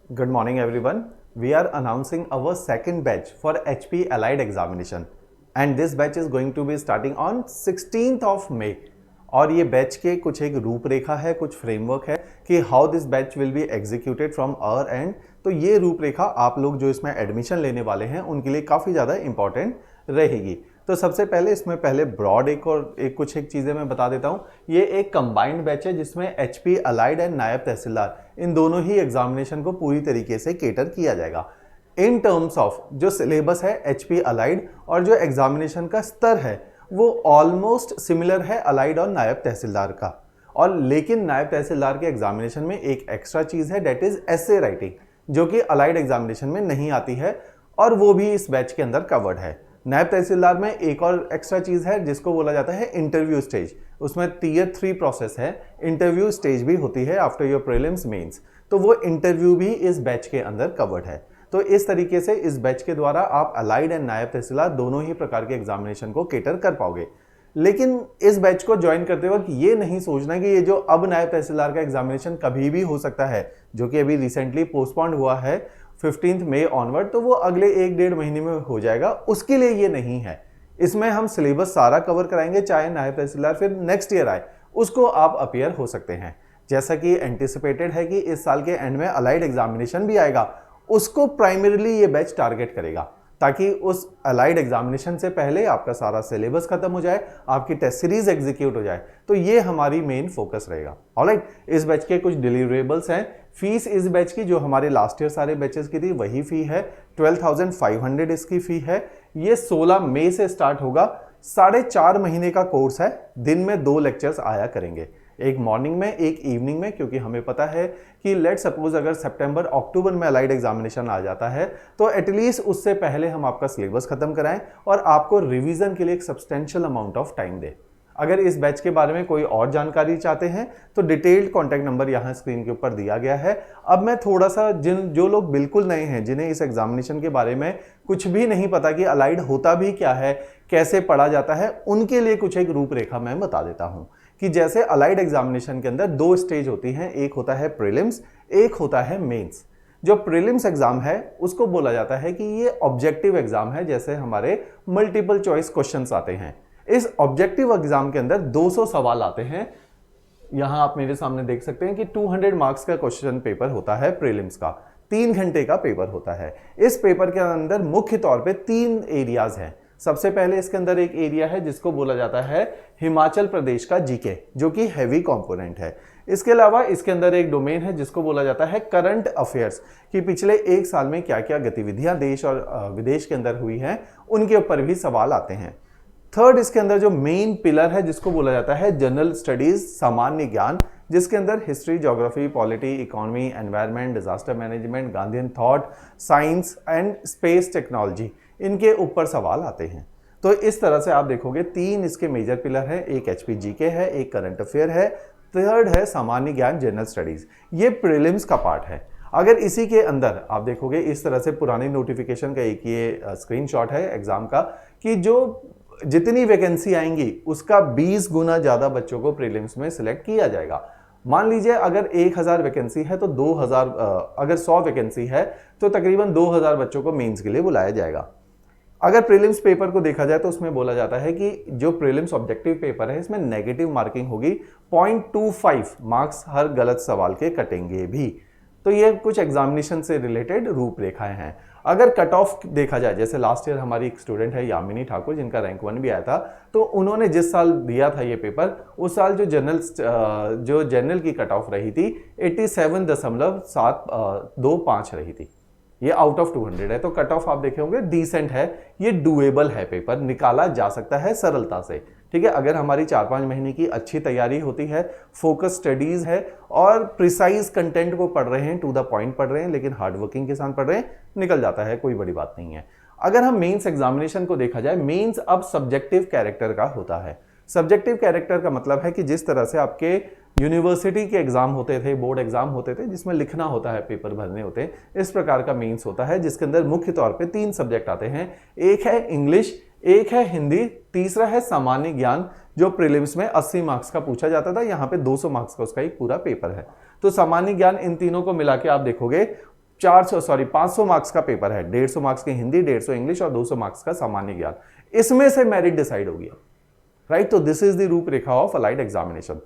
Good morning, everyone. We are announcing our second batch for HP Allied examination, and this batch is going to be starting on 16th of May. और ये batch के कुछ एक रूपरेखा है, कुछ framework है कि how this batch will be executed from our and. तो ये रूपरेखा आप लोग जो इसमें एडमिशन लेने वाले हैं उनके लिए काफ़ी ज़्यादा इंपॉर्टेंट रहेगी। तो सबसे पहले इसमें पहले ब्रॉड कुछ एक चीज़ें मैं बता देता हूँ। ये एक कंबाइंड बैच है जिसमें एचपी अलाइड एंड नायब तहसीलदार इन दोनों ही एग्जामिनेशन को पूरी तरीके से केटर किया जाएगा। इन टर्म्स ऑफ जो सिलेबस है एचपी अलाइड और जो एग्जामिनेशन का स्तर है वो ऑलमोस्ट सिमिलर है अलाइड और नायब तहसीलदार का। और लेकिन नायब तहसीलदार के एग्जामिनेशन में एक एक्स्ट्रा चीज़ है, डेट इज एसे राइटिंग, जो कि अलाइड एग्जामिनेशन में नहीं आती है और वो भी इस बैच के अंदर कवर्ड है। नायब तहसीलदार में एक और एक्स्ट्रा चीज़ है जिसको बोला जाता है इंटरव्यू स्टेज। उसमें टियर 3 प्रोसेस है, इंटरव्यू स्टेज भी होती है आफ्टर योर प्रीलिम्स मेंस, तो वो इंटरव्यू भी इस बैच के अंदर कवर्ड है। तो इस तरीके से इस बैच के द्वारा आप अलाइड एंड नायब तहसीलदार दोनों ही प्रकार के एग्जामिनेशन को केटर कर पाओगे। लेकिन इस बैच को ज्वाइन करते वक्त ये नहीं सोचना कि ये जो अब नायब तहसीलदार का एग्जामिनेशन कभी भी हो सकता है, जो कि अभी रिसेंटली पोस्टपोन्ड हुआ है 15 मई ऑनवर्ड, तो वो अगले 1-1.5 महीने में हो जाएगा, उसके लिए ये नहीं है। इसमें हम सिलेबस सारा कवर कराएंगे, चाहे नायब तहसीलदार फिर नेक्स्ट ईयर आए उसको आप अपीयर हो सकते हैं। जैसा कि एंटिसिपेटेड है कि इस साल के एंड में अलाइड एग्जामिनेशन भी आएगा, उसको प्राइमरीली ये बैच टारगेट करेगा ताकि उस अलाइड एग्जामिनेशन से पहले आपका सारा सिलेबस खत्म हो जाए, आपकी टेस्ट सीरीज एग्जीक्यूट हो जाए। तो ये हमारी मेन फोकस रहेगा। ऑलराइट, इस बैच के कुछ डिलीवरेबल्स हैं। फीस इस बैच की जो हमारे लास्ट ईयर सारे बैचेस की थी वही फी है, 12,500 इसकी फी है। ये 16 मई से स्टार्ट होगा, 4.5 महीने का कोर्स है। दिन में 2 लेक्चर्स आया करेंगे, एक मॉर्निंग में एक इवनिंग में, क्योंकि हमें पता है कि लेट सपोज अगर सितंबर अक्टूबर में अलाइड एग्जामिनेशन आ जाता है तो एटलीस्ट उससे पहले हम आपका सिलेबस खत्म कराएं और आपको रिवीजन के लिए एक सब्सटेंशियल अमाउंट ऑफ टाइम दें। अगर इस बैच के बारे में कोई और जानकारी चाहते हैं तो डिटेल्ड कॉन्टैक्ट नंबर यहाँ स्क्रीन के ऊपर दिया गया है। अब मैं थोड़ा सा जो लोग बिल्कुल नए हैं, जिन्हें इस एग्जामिनेशन के बारे में कुछ भी नहीं पता कि अलाइड होता भी क्या है, कैसे पढ़ा जाता है, उनके लिए कुछ एक रूपरेखा मैं बता देता हूँ कि जैसे अलाइड एग्जामिनेशन के अंदर 2 स्टेज होती हैं, एक होता है प्रीलिम्स, एक होता है मेंस। जो प्रीलिम्स एग्जाम है उसको बोला जाता है कि ये ऑब्जेक्टिव एग्जाम है, जैसे हमारे मल्टीपल चॉइस क्वेश्चंस आते हैं। इस ऑब्जेक्टिव एग्जाम के अंदर 200 सवाल आते हैं। यहां आप मेरे सामने देख सकते हैं कि 200 मार्क्स का क्वेश्चन पेपर होता है प्रीलिम्स का, 3 घंटे का पेपर होता है। इस पेपर के अंदर मुख्य तौर पे 3 एरियाज हैं। सबसे पहले इसके अंदर एक एरिया है जिसको बोला जाता है हिमाचल प्रदेश का जीके, जो कि हैवी कंपोनेंट है। इसके अलावा इसके अंदर एक डोमेन है जिसको बोला जाता है करंट अफेयर्स, कि पिछले 1 साल में क्या क्या गतिविधियां देश और विदेश के अंदर हुई हैं, उनके ऊपर भी सवाल आते हैं। थर्ड, इसके अंदर जो मेन पिलर है जिसको बोला जाता है जनरल स्टडीज, सामान्य ज्ञान, जिसके अंदर history, geography, polity, economy, environment, disaster management, Gandhian thought, science and space technology, इनके ऊपर सवाल आते हैं। तो इस तरह से आप देखोगे 3 इसके मेजर पिलर हैं, एक एचपी जीके है, एक करंट अफेयर है, थर्ड है सामान्य ज्ञान जनरल स्टडीज। ये प्रीलिम्स का पार्ट है। अगर इसी के अंदर आप देखोगे इस तरह से पुरानी नोटिफिकेशन का एक ये स्क्रीनशॉट है एग्जाम का, कि जो जितनी वैकेंसी आएंगी उसका 20 गुना ज्यादा बच्चों को प्रीलिम्स में सिलेक्ट किया जाएगा। मान लीजिए अगर 1000 वैकेंसी है तो 2000, अगर 100 वैकेंसी है तो तकरीबन 2000 बच्चों को मेंस के लिए बुलाया जाएगा। अगर प्रीलिम्स पेपर को देखा जाए तो उसमें बोला जाता है कि जो प्रीलिम्स ऑब्जेक्टिव पेपर है इसमें नेगेटिव मार्किंग होगी, 0.25 मार्क्स हर गलत सवाल के कटेंगे भी। तो ये कुछ एग्जामिनेशन से रिलेटेड रूपरेखाएं हैं। अगर कट ऑफ देखा जाए, जैसे लास्ट ईयर हमारी एक स्टूडेंट है यामिनी ठाकुर, जिनका रैंक 1 भी आया था, तो उन्होंने जिस साल दिया था ये पेपर, उस साल जो जनरल की कट ऑफ रही थी 87.725 रही थी। ये आउट ऑफ 200 है, तो कट ऑफ आप देखे होंगे डिसेंट है, ये डुएबल है, पेपर निकाला जा सकता है सरलता से। ठीक है, अगर हमारी 4-5 महीने की अच्छी तैयारी होती है, फोकस स्टडीज है और प्रिसाइज कंटेंट को पढ़ रहे हैं, टू द पॉइंट पढ़ रहे हैं, लेकिन हार्ड वर्किंग के साथ पढ़ रहे हैं, निकल जाता है, कोई बड़ी बात नहीं है। अगर हम मेंस एग्जामिनेशन को देखा जाए, मेंस अब सब्जेक्टिव कैरेक्टर का होता है। सब्जेक्टिव कैरेक्टर का मतलब है कि जिस तरह से आपके यूनिवर्सिटी के एग्जाम होते थे, बोर्ड एग्जाम होते थे जिसमें लिखना होता है, पेपर भरने होते हैं, इस प्रकार का मेंस होता है जिसके अंदर मुख्य तौर पे 3 सब्जेक्ट आते हैं। एक है इंग्लिश, एक है हिंदी, तीसरा है सामान्य ज्ञान, जो प्रीलिम्स में 80 मार्क्स का पूछा जाता था, यहाँ पे 200 मार्क्स का उसका एक पूरा पेपर है। तो सामान्य ज्ञान, इन तीनों को मिला के आप देखोगे 500 मार्क्स का पेपर है, 150 मार्क्स की हिंदी, 150 इंग्लिश और 200 मार्क्स का सामान्य ज्ञान, इसमें से मेरिट डिसाइड हो गया, राइट। तो दिस इज द रूपरेखा ऑफ अलाइड एग्जामिनेशन।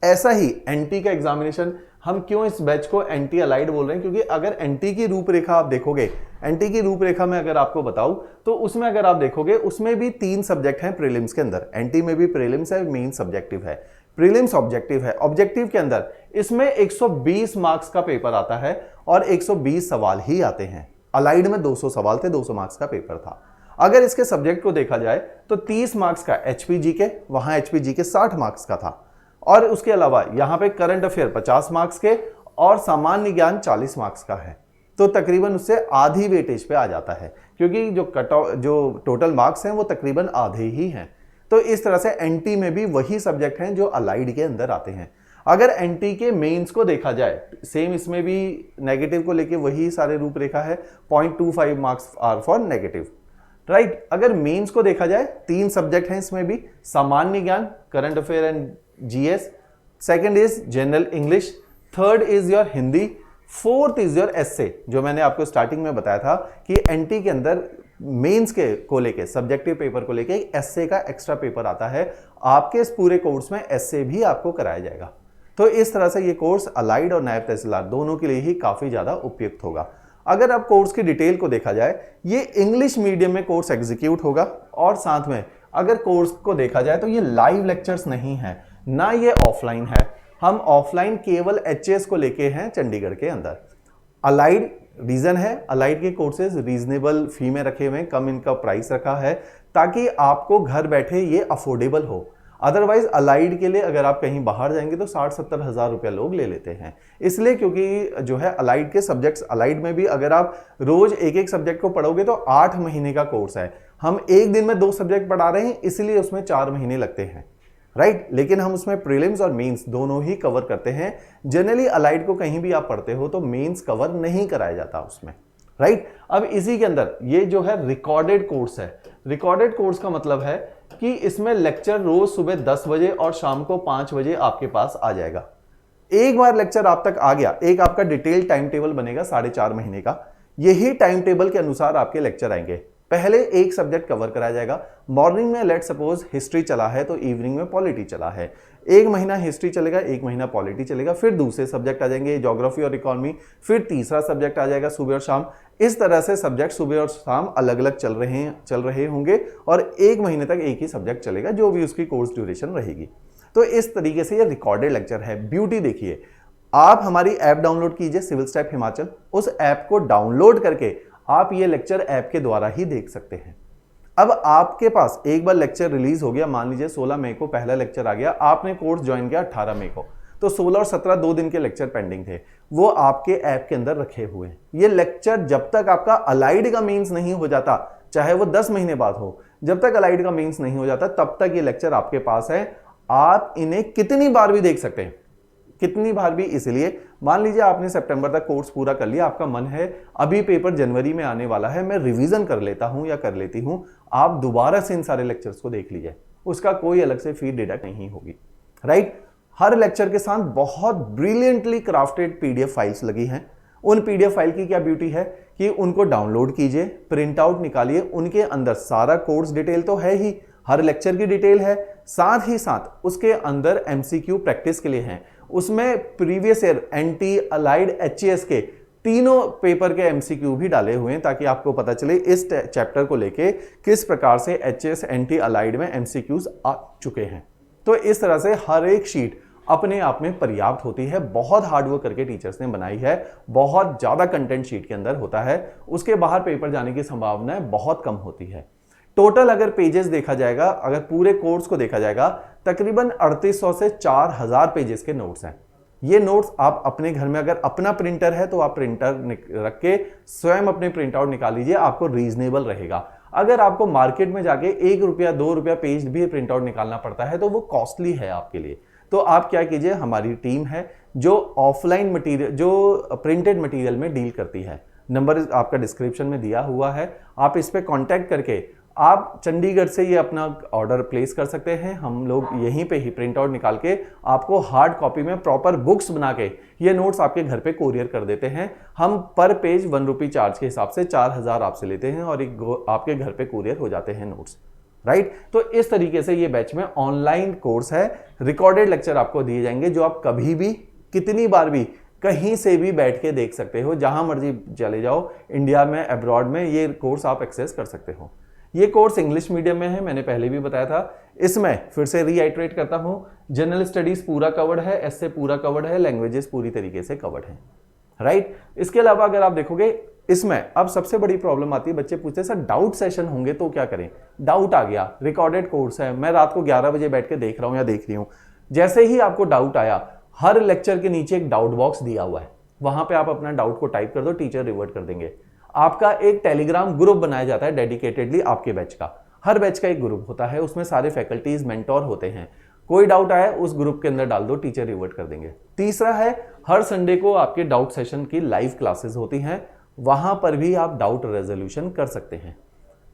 ऐसा ही एनटी का एग्जामिनेशन, हम क्यों इस बैच को एनटी अलाइड बोल रहे हैं, क्योंकि अगर एनटी की रूपरेखा आप देखोगे, एनटी की रूपरेखा में अगर आपको बताऊं तो उसमें अगर आप देखोगे उसमें भी 3 सब्जेक्ट हैं प्रीलिम्स के अंदर। एनटी में भी प्रीलिम्स है, मेन सब्जेक्टिव है, प्रीलिम्स ऑब्जेक्टिव है। ऑब्जेक्टिव के अंदर इसमें 120 मार्क्स का पेपर आता है और 120 सवाल ही आते हैं। अलाइड में 200 सवाल थे, 200 मार्क्स का पेपर था। अगर इसके सब्जेक्ट को देखा जाए तो 30 मार्क्स का एचपीजी के, वहां एचपीजी के 60 मार्क्स का था, और उसके अलावा यहां पे करंट अफेयर 50 मार्क्स के और सामान्य ज्ञान 40 मार्क्स का है। तो तकरीबन उससे आधी वेटेज पे आ जाता है, क्योंकि जो टोटल मार्क्स हैं वो तकरीबन आधे ही हैं। तो इस तरह से एनटी में भी वही सब्जेक्ट हैं जो अलाइड के अंदर आते हैं। अगर एनटी के मेंस को देखा जाए, सेम इसमें भी नेगेटिव को लेके वही सारे रूपरेखा है, 0.25 marks are for negative, right. अगर मेंस को देखा जाए 3 सब्जेक्ट हैं इसमें भी, सामान्य ज्ञान, current affair and GS, second is general English, third is your Hindi, fourth is your SA. जो मैंने आपको स्टार्टिंग में बताया था कि एनटी के अंदर मेंस के को लेके, सब्जेक्टिव पेपर को लेके एसए का एक्स्ट्रा पेपर आता है। आपके इस पूरे कोर्स में एसए भी आपको कराया जाएगा। तो इस तरह से ये कोर्स अलाइड और नायब तहसीलदार दोनों के लिए ही काफी ज्यादा उपयुक्त होगा। अगर अब कोर्स की डिटेल को देखा जाए, ये इंग्लिश मीडियम में कोर्स एग्जीक्यूट होगा, और साथ में अगर कोर्स को देखा जाए तो ये लाइव लेक्चर्स नहीं है, ना ये ऑफलाइन है। हम ऑफलाइन केवल एचएस को लेके हैं चंडीगढ़ के अंदर। अलाइड रीजन है, अलाइड के कोर्सेज रीजनेबल फी में रखे हुए हैं, कम इनका प्राइस रखा है ताकि आपको घर बैठे ये अफोर्डेबल हो। अदरवाइज अलाइड के लिए अगर आप कहीं बाहर जाएंगे तो 60-70 हज़ार रुपया लोग ले लेते हैं, इसलिए क्योंकि जो है अलाइड के सब्जेक्ट्स, अलाइड में भी अगर आप रोज एक सब्जेक्ट को पढ़ोगे तो 8 महीने का कोर्स है। हम एक दिन में 2 सब्जेक्ट पढ़ा रहे हैं, इसलिए उसमें 4 महीने लगते हैं, राइट। लेकिन हम उसमें प्रीलिम्स और मेंस दोनों ही कवर करते हैं। जनरली अलाइड को कहीं भी आप पढ़ते हो तो मेंस कवर नहीं कराया जाता उसमें, राइट। अब इसी के अंदर ये जो है रिकॉर्डेड कोर्स है। रिकॉर्डेड कोर्स का मतलब है कि इसमें लेक्चर रोज सुबह 10 बजे और शाम को 5 बजे आपके पास आ जाएगा। एक बार लेक्चर आप तक आ गया, एक आपका डिटेल टाइम टेबल बनेगा 4.5 महीने का। यही टाइम टेबल के अनुसार आपके लेक्चर आएंगे। पहले एक सब्जेक्ट कवर कराया जाएगा। मॉर्निंग में लेट सपोज हिस्ट्री चला है तो इवनिंग में पॉलिटी चला है। 1 महीना हिस्ट्री चलेगा, 1 महीना पॉलिटी चलेगा, फिर दूसरे सब्जेक्ट आ जाएंगे ज्योग्राफी और इकोनॉमी, फिर तीसरा सब्जेक्ट आ जाएगा सुबह और शाम। इस तरह से सब्जेक्ट सुबह और शाम अलग अलग चल रहे होंगे और 1 महीने तक एक ही सब्जेक्ट चलेगा, जो भी उसकी कोर्स ड्यूरेशन रहेगी। तो इस तरीके से ये रिकॉर्डेड लेक्चर है। ब्यूटी देखिए, आप हमारी ऐप डाउनलोड कीजिए सिविल स्टेप हिमाचल, उस ऐप को डाउनलोड करके आप ये लेक्चर ऐप के द्वारा ही देख सकते हैं। अब आपके पास एक बार लेक्चर रिलीज हो गया, मान लीजिए 16 मई को पहला लेक्चर आ गया, आपने कोर्स ज्वाइन किया 18 मई को, तो 16 और 17 2 दिन के लेक्चर पेंडिंग थे, वो आपके ऐप के अंदर रखे हुए हैं। ये लेक्चर जब तक आपका अलाइड का मीन्स नहीं हो जाता, चाहे वो 10 महीने बाद हो, जब तक अलाइड का मीन्स नहीं हो जाता तब तक ये लेक्चर आपके पास है। आप इन्हें कितनी बार भी देख सकते हैं, कितनी बार भी। इसलिए मान लीजिए आपने सितंबर तक कोर्स पूरा कर लिया, आपका मन है अभी पेपर जनवरी में आने वाला है, मैं रिवीजन कर लेता हूं या कर लेती हूं, आप दोबारा से इन सारे लेक्चर्स को देख लीजिए, उसका कोई अलग से फी डिडक्ट नहीं होगी, राइट। हर लेक्चर के साथ बहुत ब्रिलियंटली क्राफ्टेड पीडीएफ फाइल्स लगी हैं। उन पीडीएफ फाइल की क्या ब्यूटी है कि उनको डाउनलोड कीजिए, प्रिंट आउट निकालिए, उनके अंदर सारा कोर्स डिटेल तो है ही, हर लेक्चर की डिटेल है, साथ ही साथ उसके अंदर एमसीक्यू प्रैक्टिस के लिए हैं। उसमें previous year NT, allied, HAS के तीनों पेपर के एमसीक्यू भी डाले हुए हैं, ताकि आपको पता चले इस चैप्टर को लेके किस प्रकार से एचएएस, एनटी, अलाइड में एमसीक्यूज आ चुके हैं। तो इस तरह से हर एक शीट अपने आप में पर्याप्त होती है। बहुत हार्डवर्क करके टीचर्स ने बनाई है, बहुत ज्यादा कंटेंट शीट के अंदर होता है, उसके बाहर पेपर जाने की संभावना बहुत कम होती है। टोटल अगर पेजेस देखा जाएगा, अगर पूरे कोर्स को देखा जाएगा, तकरीबन 3800 से 4000 पेजेस के नोट्स हैं। ये नोट्स आप अपने घर में, अगर अपना प्रिंटर है तो आप प्रिंटर रख के स्वयं अपने प्रिंट आउट निकाल लीजिए, आपको रीजनेबल रहेगा। अगर आपको मार्केट में जाके 1 रुपया 2 रुपया पेज भी प्रिंट आउट निकालना पड़ता है तो वो कॉस्टली है आपके लिए। तो आप क्या कीजिए, हमारी टीम है जो ऑफलाइन मटेरियल, जो प्रिंटेड मटेरियल में डील करती है। नंबर आपका डिस्क्रिप्शन में दिया हुआ है, आप इस पे कांटेक्ट करके आप चंडीगढ़ से ये अपना ऑर्डर प्लेस कर सकते हैं। हम लोग यहीं पे ही प्रिंट आउट निकाल के आपको हार्ड कॉपी में प्रॉपर बुक्स बना के ये नोट्स आपके घर पे कोरियर कर देते हैं। हम पर पेज 1 रुपी चार्ज के हिसाब से 4000 आपसे लेते हैं और आपके घर पे कोरियर हो जाते हैं नोट्स, राइट। तो इस तरीके से ये बैच में ऑनलाइन कोर्स है, रिकॉर्डेड लेक्चर आपको दिए जाएंगे जो आप कभी भी कितनी बार भी कहीं से भी बैठ के देख सकते हो, जहां मर्जी चले जाओ, इंडिया में, अब्रॉड में, ये कोर्स आप एक्सेस कर सकते हो। ये कोर्स इंग्लिश मीडियम में है, मैंने पहले भी बताया था। इसमें फिर से रीआइट्रेट करता हूं, जनरल स्टडीज पूरा कवर्ड है, एसए पूरा कवर्ड है, लैंग्वेजेस पूरी तरीके से कवर्ड है, राइट। इसके अलावा अगर आप देखोगे इसमें अब सबसे बड़ी प्रॉब्लम आती है, बच्चे पूछते हैं सर डाउट सेशन होंगे तो क्या करें। डाउट आ गया, रिकॉर्डेड कोर्स है, मैं रात को 11 बजे बैठ के देख रहा हूं या देख रही हूं, जैसे ही आपको डाउट आया, हर लेक्चर के नीचे एक डाउट बॉक्स दिया हुआ है, वहां पे आप अपना डाउट को टाइप कर दो, टीचर रिवर्ट कर देंगे। आपका एक टेलीग्राम ग्रुप बनाया जाता है डेडिकेटेडली आपके बैच का, हर बैच का एक ग्रुप होता है, उसमें सारे फैकल्टीज मेंटोर होते हैं। कोई डाउट आया उस ग्रुप के अंदर डाल दो, टीचर रिवर्ट कर देंगे। तीसरा है, हर संडे को आपके डाउट सेशन की लाइव क्लासेस होती हैं, वहां पर भी आप डाउट रेजोल्यूशन कर सकते हैं।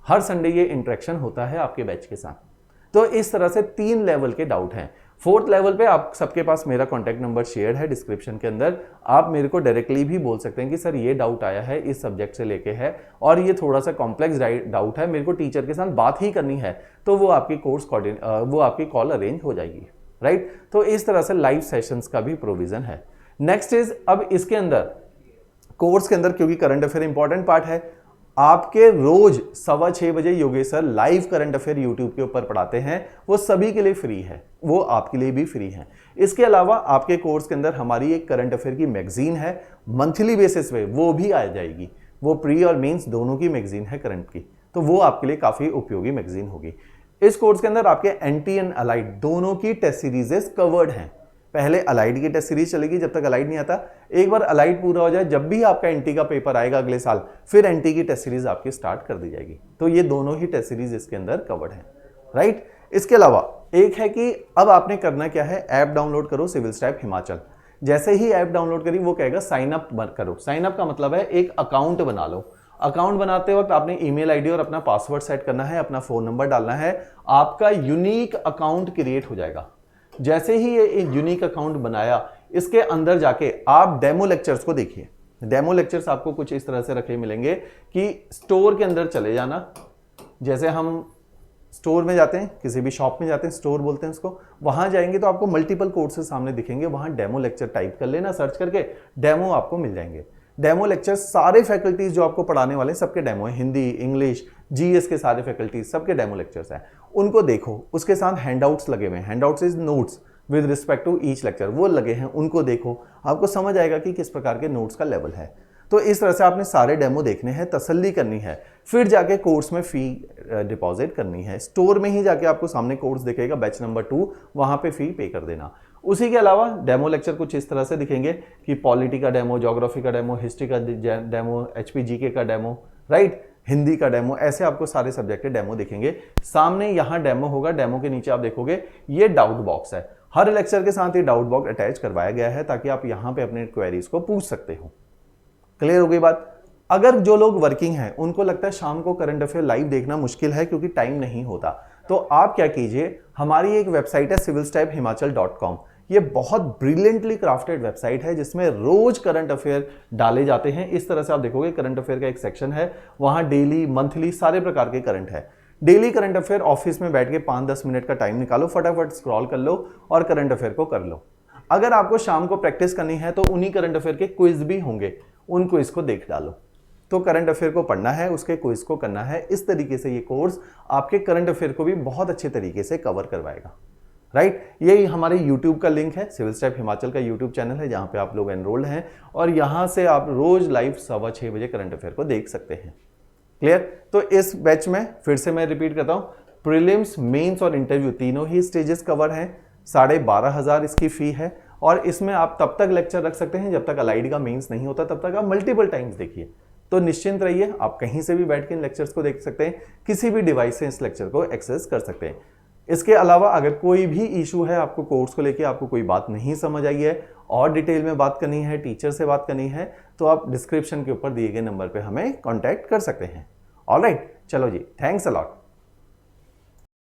हर संडे ये इंटरेक्शन होता है आपके बैच के साथ। तो इस तरह से 3 लेवल के डाउट हैं। 4th लेवल पे आप सबके पास मेरा कॉन्टैक्ट नंबर शेयर है डिस्क्रिप्शन के अंदर, आप मेरे को डायरेक्टली भी बोल सकते हैं कि सर ये डाउट आया है, इस सब्जेक्ट से लेके है और ये थोड़ा सा कॉम्प्लेक्स डाउट है, मेरे को टीचर के साथ बात ही करनी है, तो वो आपकी वो आपकी कॉल अरेंज हो जाएगी, राइट। तो इस तरह से लाइव सेशंस का भी प्रोविजन है। नेक्स्ट इज, अब इसके अंदर कोर्स के अंदर क्योंकि करंट अफेयर इंपॉर्टेंट पार्ट है, आपके रोज 6:15 बजे Yogesh sir live current affair YouTube के ऊपर पढ़ाते हैं, वो सभी के लिए फ्री है, वो आपके लिए भी फ्री है। इसके अलावा आपके कोर्स के अंदर हमारी एक करंट अफेयर की मैगजीन है, मंथली बेसिस पे वो भी आ जाएगी, वो प्री और मेंस दोनों की मैगजीन है करंट की, तो वो आपके लिए काफी उपयोगी मैगजीन होगी। इस कोर्स के अंदर आपके एंटी एंड अलाइड दोनों की टेस्ट सीरीजेस कवर्ड हैं। पहले अलाइड की टेस्ट सीरीज चलेगी जब तक अलाइड नहीं आता, एक बार अलाइड पूरा हो जाए, जब भी आपका एंटी का पेपर आएगा अगले साल, फिर एंटी की टेस्ट सीरीज आपकी स्टार्ट कर दी जाएगी। तो ये दोनों ही टेस्ट सीरीज इसके अंदर कवर्ड है, राइट। इसके अलावा एक है कि अब आपने करना क्या है, ऐप डाउनलोड करो सिविल स्टैप हिमाचल। जैसे ही ऐप डाउनलोड करी वो कहेगा साइन अप करो। साइन अप का मतलब है एक अकाउंट बना लो। अकाउंट बनाते वक्त आपने ईमेल आईडी और अपना पासवर्ड सेट करना है, अपना फोन नंबर डालना है, आपका यूनिक अकाउंट क्रिएट हो जाएगा। जैसे ही ये एक यूनिक अकाउंट बनाया, इसके अंदर जाके आप डेमो लेक्चर्स को देखिए। डेमो लेक्चर्स आपको कुछ इस तरह से रखे मिलेंगे कि स्टोर के अंदर चले जाना, जैसे हम स्टोर में जाते हैं, किसी भी शॉप में जाते हैं, स्टोर बोलते हैं उसको, वहां जाएंगे तो आपको मल्टीपल कोर्सेज सामने दिखेंगे, वहां डेमो लेक्चर टाइप कर लेना, सर्च करके डेमो आपको मिल जाएंगे। डेमो लेक्चर सारे फैकल्टीज जो आपको पढ़ाने वाले सबके डेमो है, हिंदी, इंग्लिश, जीएस के सारे फैकल्टीज सबके डेमो लेक्चर्स हैं, उनको देखो। उसके साथ हैंडआउट्स लगे हुए हैं, handouts is notes with respect to each lecture, वो लगे हैं, उनको देखो, आपको समझ आएगा कि किस प्रकार के नोट्स का लेवल है। तो इस तरह से आपने सारे डेमो देखने हैं, तसल्ली करनी है, फिर जाके कोर्स में फी डिपॉजिट करनी है। स्टोर में ही जाके आपको सामने कोर्स दिखेगा, बैच नंबर 2, वहां पे फी पे कर देना। उसी के अलावा डेमो लेक्चर कुछ इस तरह से दिखेंगे कि पॉलिटी का डेमो, ज्योग्राफी का डेमो, हिस्ट्री का डेमो, एचपीजीके का डेमो, राइट, हिंदी का डेमो, ऐसे आपको सारे सब्जेक्ट के डेमो दिखेंगे। सामने यहाँ डेमो होगा, डेमो के नीचे आप देखोगे ये डाउट बॉक्स है, हर लेक्चर के साथ ये डाउट बॉक्स अटैच करवाया गया है ताकि आप यहाँ पे अपने क्वेरीज को पूछ सकते हो। क्लियर हो गई बात। अगर जो लोग वर्किंग हैं उनको लगता है शाम को करंट अफेयर लाइव देखना मुश्किल है क्योंकि टाइम नहीं होता, तो आप क्या कीजिए, हमारी एक वेबसाइट है civilstepphimachal.com। ये बहुत ब्रिलियंटली क्राफ्टेड वेबसाइट है जिसमें रोज करंट अफेयर डाले जाते हैं। इस तरह से आप देखोगे करंट अफेयर का एक सेक्शन है, वहां डेली, मंथली सारे प्रकार के करंट है। डेली करंट अफेयर ऑफिस में बैठ के 5-10 मिनट का टाइम निकालो, फटाफट स्क्रॉल कर लो और करंट अफेयर को कर लो। अगर आपको शाम को प्रैक्टिस करनी है तो उन्हीं करंट अफेयर के क्विज भी होंगे, उन क्विज को देख डालो। तो करंट अफेयर को पढ़ना है, उसके क्विज को करना है। इस तरीके से ये कोर्स आपके करंट अफेयर को भी बहुत अच्छे तरीके से कवर करवाएगा, राइट। यही हमारे YouTube का लिंक है, सिविल स्टेप हिमाचल का YouTube चैनल है जहां पे आप लोग एनरोल्ड हैं और यहां से आप रोज लाइव 6:15 बजे करंट अफेयर को देख सकते हैं। क्लियर। तो इस बैच में फिर से मैं रिपीट करता हूं, प्रीलिम्स, मेंस और इंटरव्यू तीनों ही स्टेजेस कवर हैं। 12,500 इसकी फी है और इसमें आप तब तक लेक्चर रख सकते हैं जब तक अलाइड का मेंस नहीं होता, तब तक आप मल्टीपल टाइम्स देखिए। तो निश्चिंत रहिए, आप कहीं से भी बैठ के इन लेक्चर्स को देख सकते हैं, किसी भी डिवाइस से इस लेक्चर को एक्सेस कर सकते हैं। इसके अलावा अगर कोई भी इशू है आपको कोर्स को लेके, आपको कोई बात नहीं समझ आई है और डिटेल में बात करनी है, टीचर से बात करनी है, तो आप डिस्क्रिप्शन के ऊपर दिए गए नंबर पे हमें कांटेक्ट कर सकते हैं। ऑलराइट, चलो जी, थैंक्स अ लॉट।